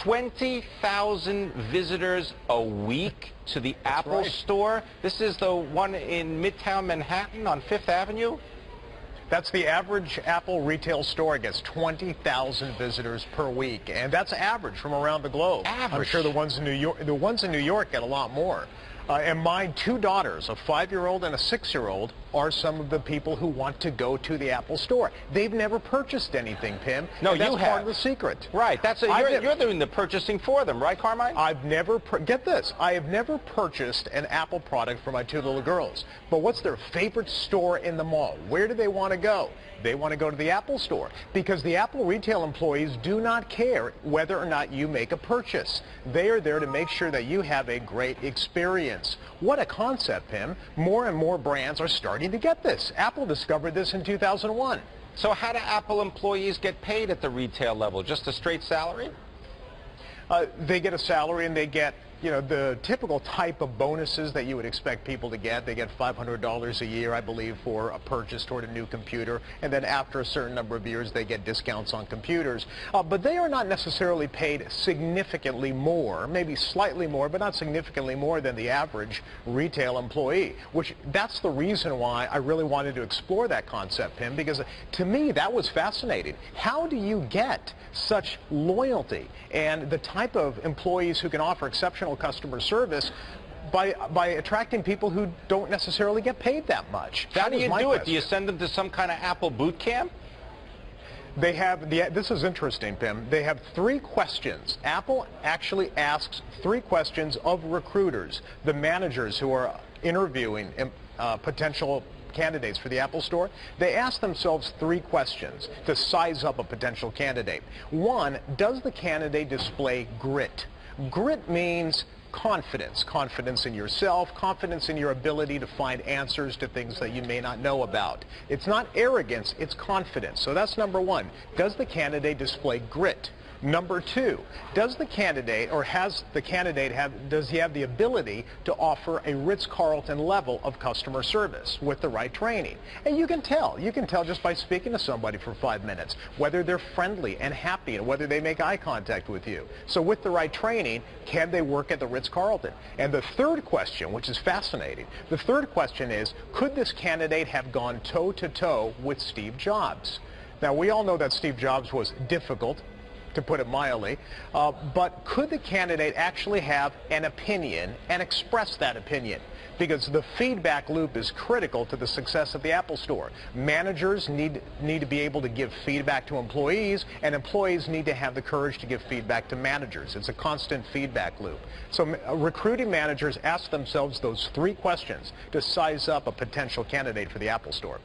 20,000 visitors a week to the Apple Store. This is the one in Midtown Manhattan on Fifth Avenue. That's the average Apple retail store. It gets 20,000 visitors per week, and that's average from around the globe. Average. I'm sure the ones in New York get a lot more. And my two daughters, a 5-year-old and a 6-year-old, are some of the people who want to go to the Apple Store. They've never purchased anything, Pim. No, and that's you have. part of the secret. Right. You're doing the purchasing for them, right, Carmine? I've never, get this, I have never purchased an Apple product for my two little girls. But what's their favorite store in the mall? Where do they want to go? They want to go to the Apple Store because the Apple retail employees do not care whether or not you make a purchase. They are there to make sure that you have a great experience. What a concept, Pim. More and more brands are starting to get this. Apple discovered this in 2001. So how do Apple employees get paid at the retail level? Just a straight salary? They get a salary and they get, you know, the typical type of bonuses that you would expect people to get. They get $500 a year, I believe, for a purchase toward a new computer. And then after a certain number of years, they get discounts on computers. But they are not necessarily paid significantly more, maybe slightly more, but not significantly more than the average retail employee, which that's the reason why I really wanted to explore that concept, Pim, because to me, that was fascinating. How do you get such loyalty and the type of employees who can offer exceptional customer service by attracting people who don't necessarily get paid that much? How do you do it? Do you send them to some kind of Apple boot camp? They have, this is interesting, Pim. They have 3 questions. Apple actually asks 3 questions of recruiters, the managers who are interviewing potential candidates for the Apple Store. They ask themselves 3 questions to size up a potential candidate. 1, does the candidate display grit? Grit means confidence. Confidence in yourself, confidence in your ability to find answers to things that you may not know about. It's not arrogance, it's confidence. So that's number 1. Does the candidate display grit? Number 2, does the candidate, or does he have the ability to offer a Ritz-Carlton level of customer service with the right training? And you can tell just by speaking to somebody for 5 minutes, whether they're friendly and happy and whether they make eye contact with you. So with the right training, can they work at the Ritz-Carlton? And the third question, which is fascinating, the third question is, could this candidate have gone toe-to-toe with Steve Jobs? Now, we all know that Steve Jobs was difficult, to put it mildly, but could the candidate actually have an opinion and express that opinion? Because the feedback loop is critical to the success of the Apple Store. Managers need to be able to give feedback to employees, and employees need to have the courage to give feedback to managers. It's a constant feedback loop. So recruiting managers ask themselves those 3 questions to size up a potential candidate for the Apple Store.